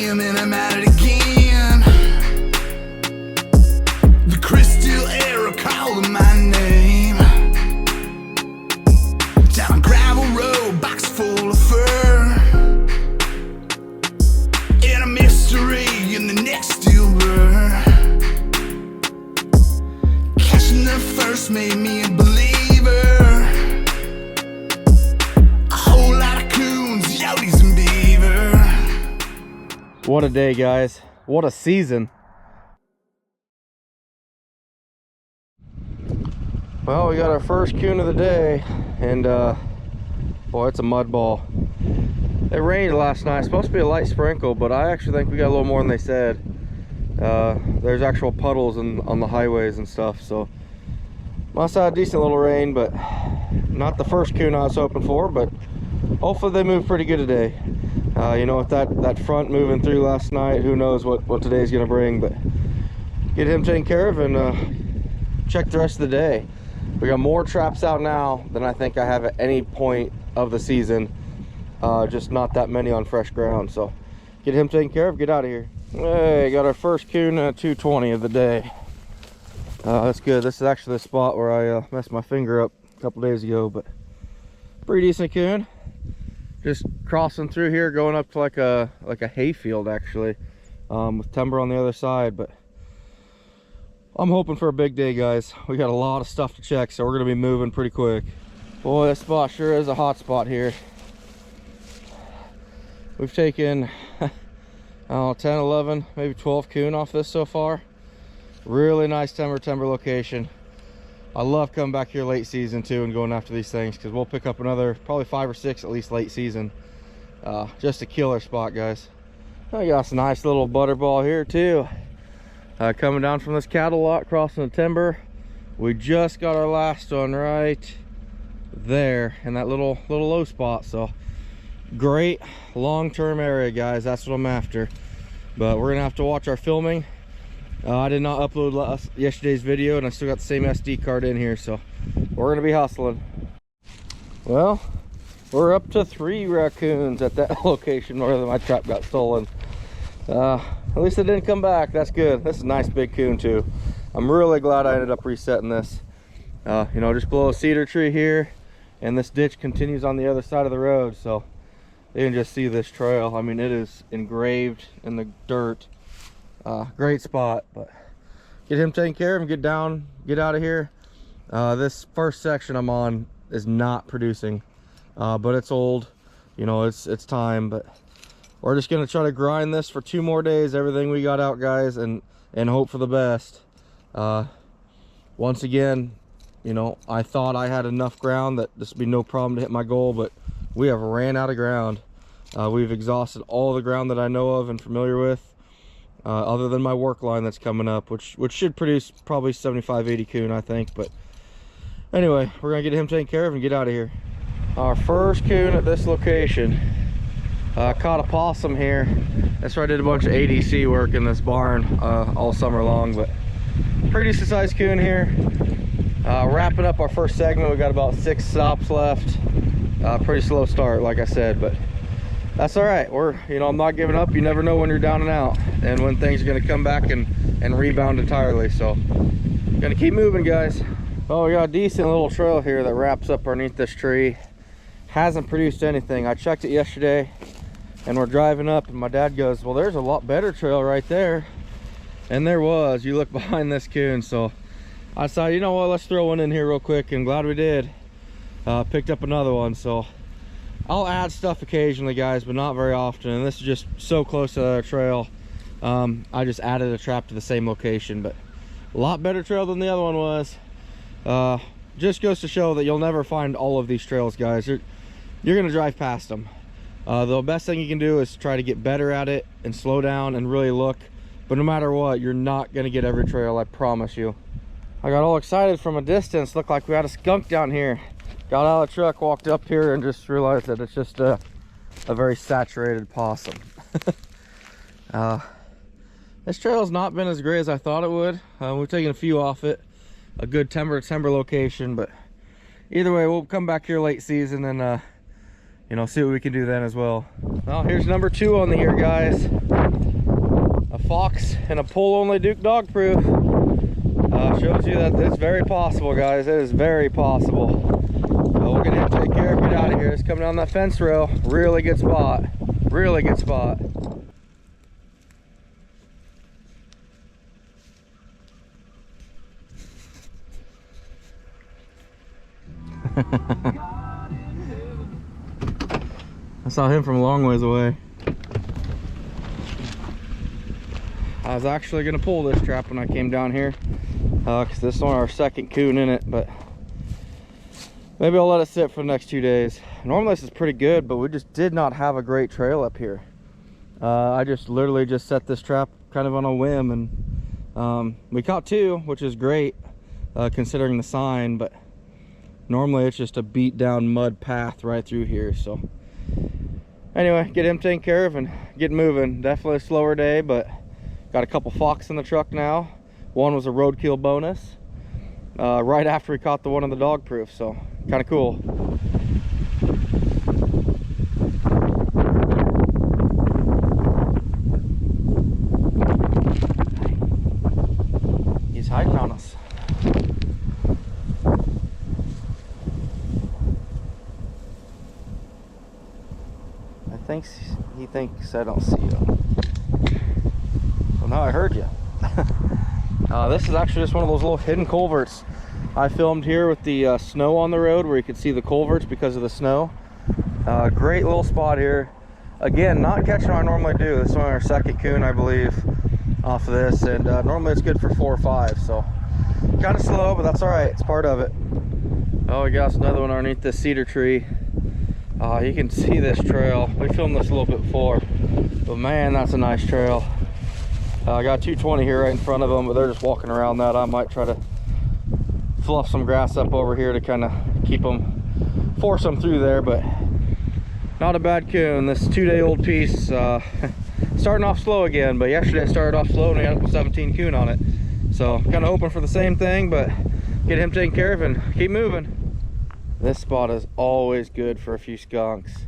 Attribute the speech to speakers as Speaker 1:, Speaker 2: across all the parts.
Speaker 1: him and I'm at it again. The crystal air calling my name. Down a gravel road, box full of fur, and a mystery in the next steel blur. Catching the first made me a believer. A whole lot of coons, yotes, and beaver.
Speaker 2: What a day, guys. What a season. Well, we got our first coon of the day, and boy, it's a mud ball. It rained last night. It's supposed to be a light sprinkle, but I actually think we got a little more than they said. There's actual puddles on the highways and stuff, so must have a decent little rain, but not the first coon I was hoping for, but hopefully they move pretty good today. You know, with that front moving through last night, who knows what today's gonna bring, but get him taken care of and check the rest of the day. We got more traps out now than I think I have at any point of the season. Just not that many on fresh ground, so get him taken care of, get out of here. Hey, got our first coon 220 of the day. That's good. This is actually the spot where I messed my finger up a couple days ago, but pretty decent coon. Just crossing through here, going up to like a hay field actually, with timber on the other side. But I'm hoping for a big day, guys. We got a lot of stuff to check, so we're gonna be moving pretty quick. Boy, this spot sure is a hot spot here. We've taken 10, 11, maybe 12 coon off this so far. Really nice timber location. I love coming back here late season too and going after these things, because we'll pick up another probably 5 or 6 at least late season. Just a killer spot, guys. I got some nice little butterball here too. Coming down from this cattle lot, crossing the timber. We just got our last one right there in that little low spot. So great long-term area, guys. That's what I'm after. But we're gonna have to watch our filming. I did not upload yesterday's video, and I still got the same SD card in here, so we're gonna be hustling. Well, we're up to 3 raccoons at that location where my trap got stolen. At least it didn't come back. That's good. This is a nice big coon too. I'm really glad I ended up resetting this. You know, just below a cedar tree here, and this ditch continues on the other side of the road, so you can just see this trail. I mean, it is engraved in the dirt. Great spot. But get him taken care of and get down, get out of here. This first section I'm on is not producing, but it's old, you know, it's time. But we're just gonna try to grind this for 2 more days, everything we got out, guys, and hope for the best. Once again, you know, I thought I had enough ground that this would be no problem to hit my goal, but we have ran out of ground. We've exhausted all the ground that I know of and familiar with, other than my work line that's coming up, which should produce probably 75-80 coon, I think. But anyway, we're gonna get him taken care of and get out of here. Our first coon at this location. Caught a possum here. That's where I did a bunch of ADC work in this barn all summer long, but pretty decent sized coon here. Wrapping up our first segment. We got about 6 stops left. Pretty slow start, like I said, but that's all right. You know, I'm not giving up. You never know when you're down and out and when things are going to come back and rebound entirely. So gonna keep moving, guys. Well, we got a decent little trail here that wraps up underneath this tree. Hasn't produced anything. I checked it yesterday, and we're driving up, and my dad goes, well, there's a lot better trail right there. And there was. You look behind this coon. So I decided, you know what, let's throw one in here real quick, and glad we did. Picked up another one. So I'll add stuff occasionally, guys, but not very often. And this is just so close to the trail. I just added a trap to the same location, but a lot better trail than the other one was. Just goes to show that you'll never find all of these trails, guys. You're gonna drive past them. The best thing you can do is try to get better at it and slow down and really look. But no matter what, you're not gonna get every trail, I promise you. I got all excited from a distance. Looked like we had a skunk down here. Got out of the truck, walked up here, and just realized that it's just a very saturated possum. This trail's not been as great as I thought it would. We've taken a few off it. A good timber location, but either way, we'll come back here late season and you know, see what we can do then as well. Well, here's number 2 on the year, guys. fox and a pull-only Duke dog proof. Shows you that it's very possible, guys. It is very possible. We're gonna have to take care of, get out of here. It's coming down that fence rail. Really good spot. Really good spot. I saw him from a long ways away. I was actually gonna pull this trap when I came down here, because this is our second coon in it, but maybe I'll let it sit for the next 2 days. Normally this is pretty good, but we just did not have a great trail up here. I just literally just set this trap kind of on a whim, and we caught 2, which is great considering the sign, but normally it's just a beat down mud path right through here. So anyway, get him taken care of and get moving. Definitely a slower day, but got a couple fox in the truck now. One was a roadkill bonus right after we caught the one in the dog proof, so kind of cool. He's hiding on us. He thinks I don't see him. Well, now I heard you. This is actually just one of those little hidden culverts. I filmed here with the snow on the road where you could see the culverts because of the snow. Great little spot here. Again, not catching what I normally do. This is only our second coon, I believe, off of this, and normally it's good for 4 or 5. So kind of slow, but that's all right. It's part of it. Oh, we got another one underneath this cedar tree. You can see this trail. We filmed this a little bit before, but man, that's a nice trail. I got 220 here right in front of them, but they're just walking around that. I might try to fluff some grass up over here to kind of keep them, force them through there, but not a bad coon. This 2-day-old piece, starting off slow again, but yesterday I started off slow and we got up to 17 coon on it. So kind of hoping for the same thing, but get him taken care of and keep moving. This spot is always good for a few skunks,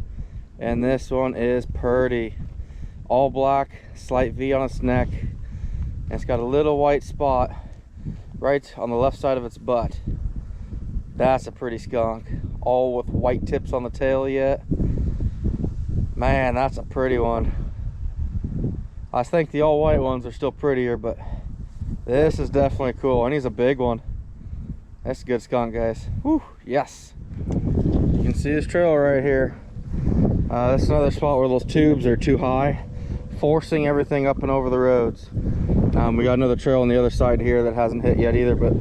Speaker 2: and this one is pretty. All black, slight V on its neck, and it's got a little white spot right on the left side of its butt. That's a pretty skunk, all with white tips on the tail yet. Man, that's a pretty one. I think the all white ones are still prettier, but this is definitely cool, and he's a big one. That's a good skunk, guys. Whew, yes. You can see this trail right here. This is another spot where those tubes are too high, forcing everything up and over the roads. We got another trail on the other side here that hasn't hit yet either, but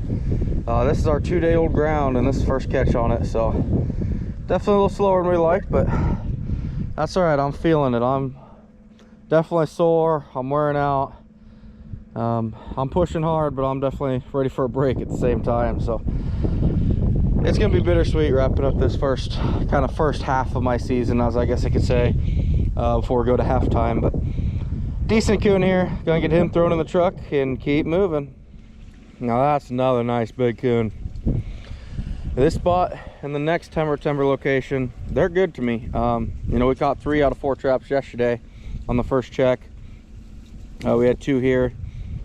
Speaker 2: this is our 2-day-old ground and this is the first catch on it, so definitely a little slower than we like, but that's all right. I'm feeling it. I'm definitely sore. I'm wearing out. I'm pushing hard, but I'm definitely ready for a break at the same time. So it's gonna be bittersweet wrapping up this first half of my season, as I guess I could say, before we go to halftime. But decent coon here. Gonna get him thrown in the truck and keep moving. Now that's another nice big coon. This spot and the next timber location, they're good to me. You know, we caught 3 out of 4 traps yesterday on the first check. We had 2 here.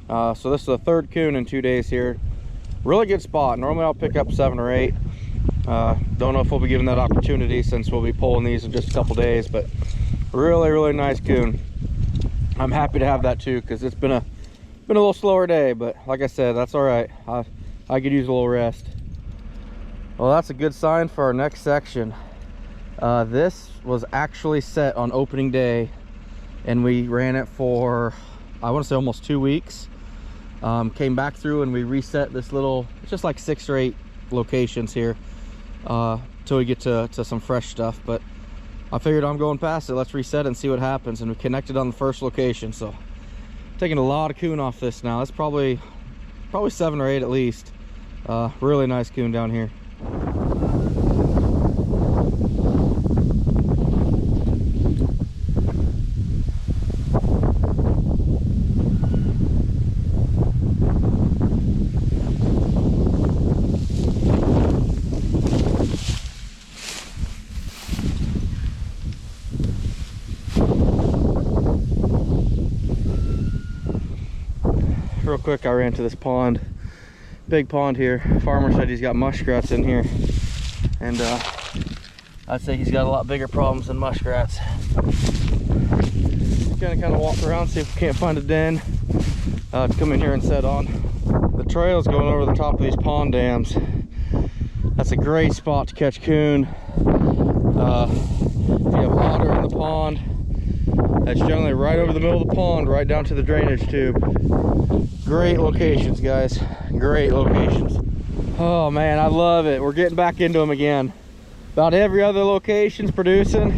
Speaker 2: So this is the 3rd coon in 2 days here. Really good spot. Normally I'll pick up 7 or 8. Don't know if we'll be given that opportunity since we'll be pulling these in just a couple days, but really nice coon. I'm happy to have that too, because it's been a little slower day, but like I said, that's all right. I could use a little rest. Well, that's a good sign for our next section. This was actually set on opening day, and we ran it for, I want to say, almost 2 weeks. Came back through and we reset this little, it's just like 6 or 8 locations here till we get to some fresh stuff. But I figured I'm going past it, let's reset and see what happens. And we connected on the first location, so taking a lot of coon off this now. It's probably 7 or 8 at least. Really nice coon down here. quick, I ran to this pond, big pond here. Farmer said he's got muskrats in here, and I'd say he's got a lot bigger problems than muskrats. Gonna kind of walk around, see if we can't find a den to come in here and set on. The trail's going over the top of these pond dams. That's a great spot to catch coon. If you have otter in the pond, that's generally right over the middle of the pond, right down to the drainage tube. Great locations, guys. Great locations. Oh man, I love it. We're getting back into them again. About every other location's producing.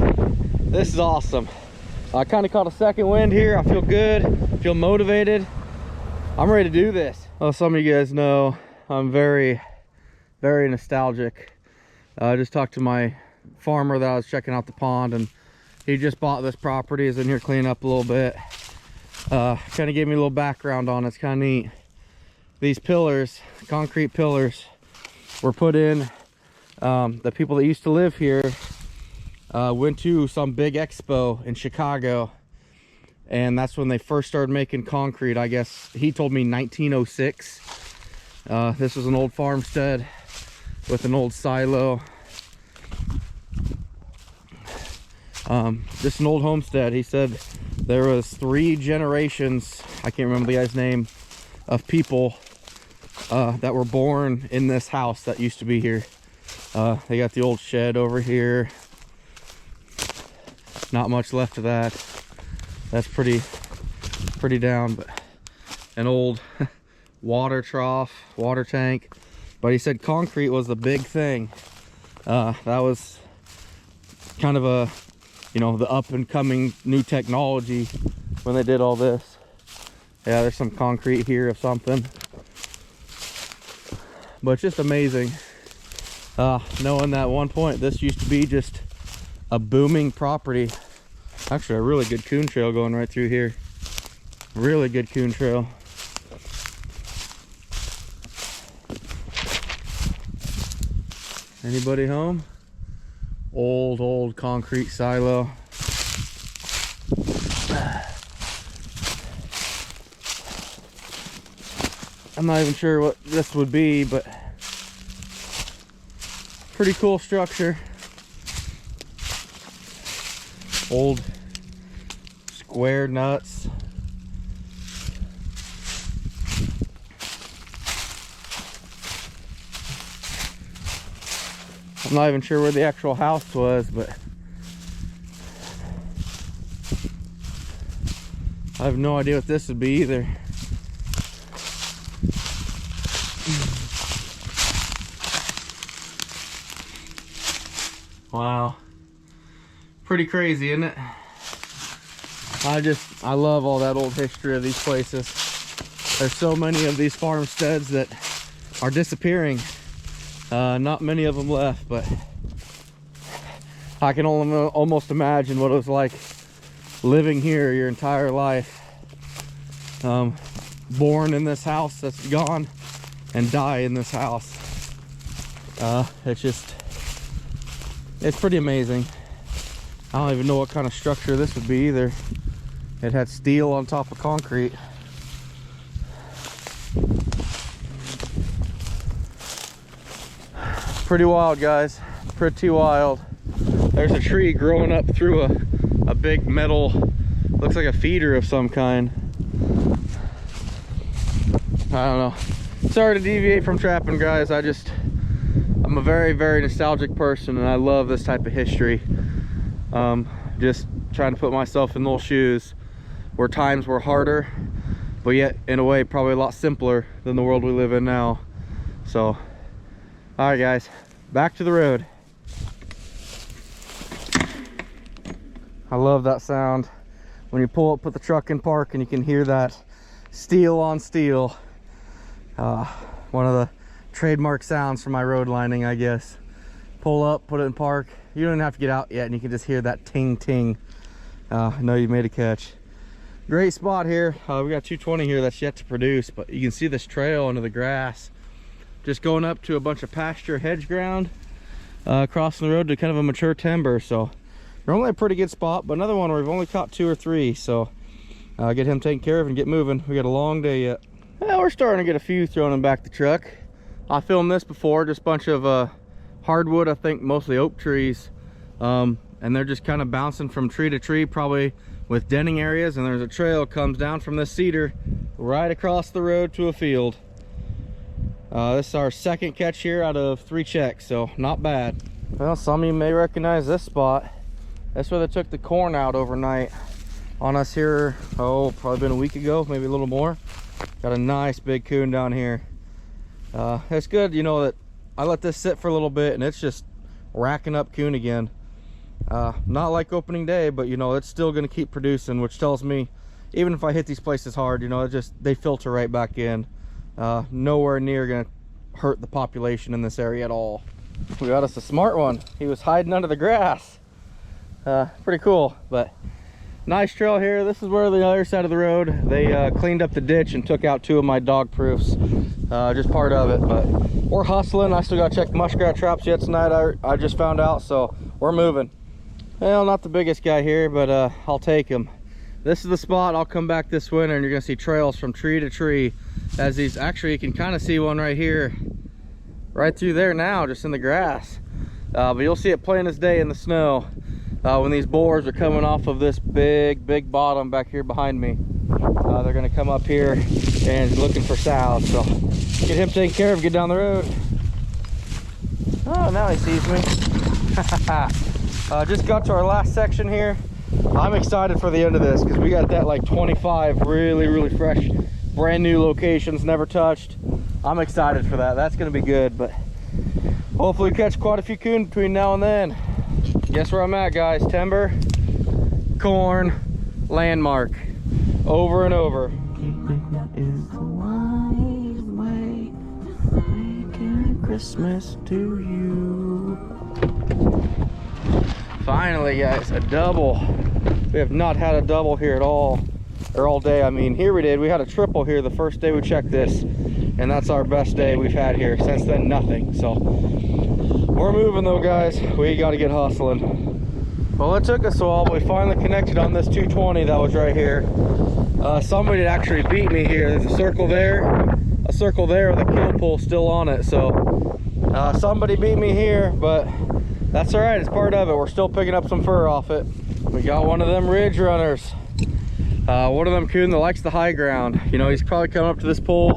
Speaker 2: This is awesome. I kind of caught a second wind here. I feel good, feel motivated. I'm ready to do this. Well, some of you guys know I'm very nostalgic. I just talked to my farmer that I was checking out the pond, and he just bought this property. He's in here cleaning up a little bit. Kind of gave me a little background on it. It's kind of neat. These pillars, concrete pillars, were put in. The people that used to live here went to some big expo in Chicago, and that's when they first started making concrete. I guess he told me 1906. This was an old farmstead with an old silo. Just an old homestead. He said there was 3 generations, I can't remember the guy's name, of people that were born in this house that used to be here. They got the old shed over here. Not much left of that. That's pretty down, but an old water trough, water tank. But he said concrete was the big thing. That was kind of a, you know, the up and coming new technology when they did all this. Yeah, there's some concrete here of something. But it's just amazing. Knowing that at one point this used to be just a booming property. Actually a really good coon trail going right through here. Really good coon trail. Anybody home? Old concrete silo. I'm not even sure what this would be, but pretty cool structure. Old square nuts. I'm not even sure where the actual house was, but I have no idea what this would be either. Wow. Pretty crazy, isn't it? I love all that old history of these places. There's so many of these farmsteads that are disappearing. Not many of them left, but I can almost imagine what it was like living here your entire life. Born in this house that's gone and die in this house. It's pretty amazing. I don't even know what kind of structure this would be either. It had steel on top of concrete. Pretty wild, guys. Pretty wild. There's a tree growing up through a big metal, looks like a feeder of some kind. I don't know. Sorry to deviate from trapping, guys. I'm a very nostalgic person, and I love this type of history. Just trying to put myself in those shoes where times were harder, but yet in a way probably a lot simpler than the world we live in now. So, all right, guys, back to the road. I love that sound when you pull up, put the truck in park, and you can hear that steel on steel. One of the trademark sounds for my road lining, I guess. Pull up, put it in park. You don't even have to get out yet, and you can just hear that ting ting. I know you made a catch. Great spot here. We got 220 here that's yet to produce, but you can see this trail under the grass, just going up to a bunch of pasture hedge ground, crossing the road to kind of a mature timber. So normally a pretty good spot, but another one where we've only caught 2 or 3. So get him taken care of and get moving. We got a long day yet. Well, we're starting to get a few thrown in back the truck. I filmed this before, just a bunch of hardwood, I think mostly oak trees. And they're just kind of bouncing from tree to tree, probably with denning areas. And there's a trail comes down from this cedar right across the road to a field. This is our second catch here out of 3 checks, so not bad. Well, some of you may recognize this spot. That's where they took the corn out overnight on us here. Oh, probably been a week ago, maybe a little more. Got a nice big coon down here. It's good, you know, that I let this sit for a little bit and it's just racking up coon again. Not like opening day, but you know, it's still going to keep producing, which tells me even if I hit these places hard, you know, it just, they filter right back in. Nowhere near going to hurt the population in this area at all. We got us a smart one. He was hiding under the grass. Pretty cool, but nice trail here. This is where the other side of the road, they cleaned up the ditch and took out 2 of my dog proofs. Just part of it, but we're hustling. I still got to check muskrat traps yet tonight. I just found out, so we're moving. Well, not the biggest guy here, but I'll take him. This is the spot. I'll come back this winter and you're gonna see trails from tree to tree as these, actually you can kind of see one right here, right through there now, just in the grass. But you'll see it plain as day in the snow when these boars are coming off of this big bottom back here behind me. They're gonna come up here and looking for sows, so get him taken care of, get down the road. Oh, now he sees me. Just got to our last section here. I'm excited for the end of this because we got that like 25 really fresh, brand new locations, never touched. I'm excited for that. That's gonna be good, but hopefully catch quite a few coon between now and then. Guess where I'm at, guys? Timber, corn, landmark, over and over. Is the wise way making Christmas to you. Finally, guys, a double. We have not had a double here at all, or all day. I mean, here we did. We had a triple here the first day we checked this, and that's our best day we've had here. Since then, nothing. So we're moving though, guys. We got to get hustling. Well, it took us a while, but we finally connected on this 220 that was right here. Somebody actually beat me here. There's a circle there with a kill pull still on it. So somebody beat me here, but that's all right. It's part of it. We're still picking up some fur off it. We got one of them ridge runners. One of them coon that likes the high ground. You know, he's probably coming up to this pole,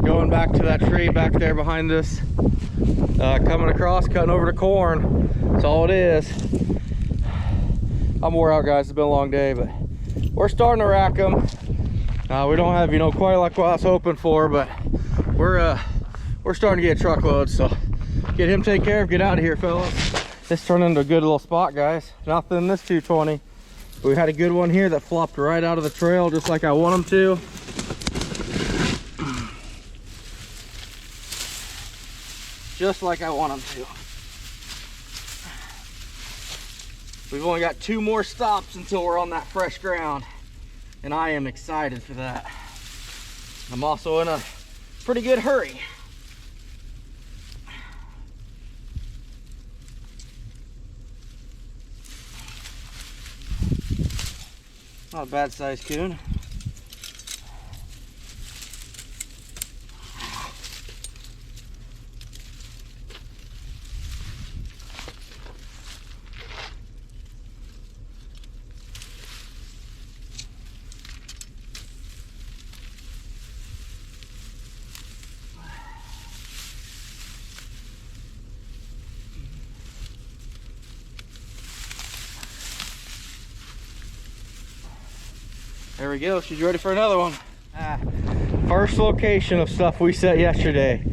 Speaker 2: going back to that tree back there behind us, coming across, cutting over to corn. That's all it is. I'm wore out, guys. It's been a long day, but we're starting to rack them. We don't have, you know, quite like what I was hoping for, but we're starting to get truckloads. So get him taken care of. Get out of here, fellas. This turned into a good little spot, guys. Nothing in this 220. We had a good one here that flopped right out of the trail just like I want them to. Just like I want them to. We've only got 2 more stops until we're on that fresh ground, and I am excited for that. I'm also in a pretty good hurry. Not a bad sized coon. There we go, she's ready for another one. First location of stuff we set yesterday.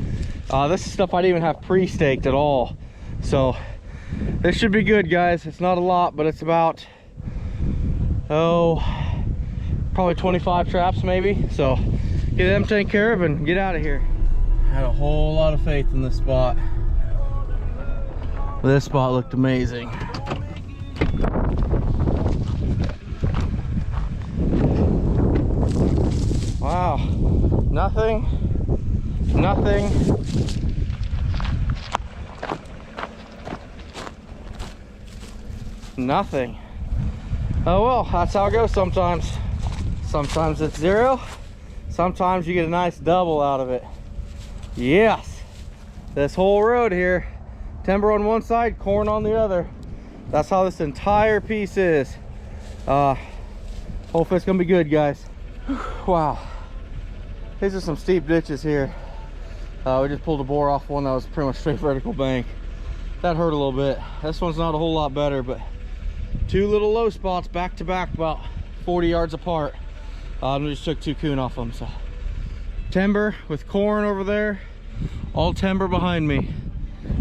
Speaker 2: This is stuff I didn't even have pre-staked at all. So this should be good, guys. It's not a lot, but it's about, probably 25 traps maybe. So get them taken care of and get out of here. I had a whole lot of faith in this spot. This spot looked amazing. Wow, nothing. Oh well, that's how it goes sometimes. Sometimes it's 0, sometimes you get a nice double out of it. Yes, this whole road here, timber on one side, corn on the other. That's how this entire piece is. Hopefully it's gonna be good, guys. Wow, these are some steep ditches here. We just pulled a bore off one that was pretty much straight vertical bank. That hurt a little bit. This one's not a whole lot better, but two little low spots back to back, about 40 yards apart. We just took 2 coon off them. So timber with corn over there, all timber behind me.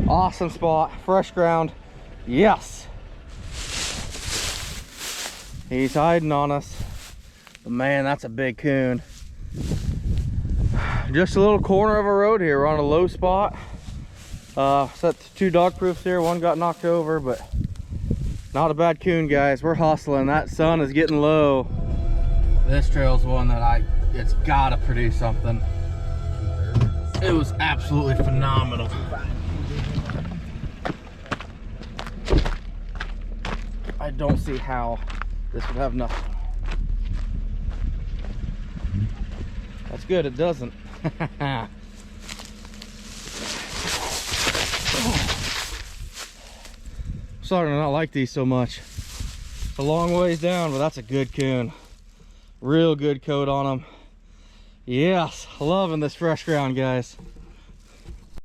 Speaker 2: Awesome spot, fresh ground. Yes, he's hiding on us, but man, that's a big coon. Just a little corner of a road here. We're on a low spot. Set 2 dog proofs here. One got knocked over, but not a bad coon, guys. We're hustling. That sun is getting low. This trail's one that it's gotta produce something. It was absolutely phenomenal. I don't see how this would have nothing. That's good, it doesn't. Starting to not like these so much. It's a long ways down, but that's a good coon. Real good coat on them. Yes, loving this fresh ground, guys.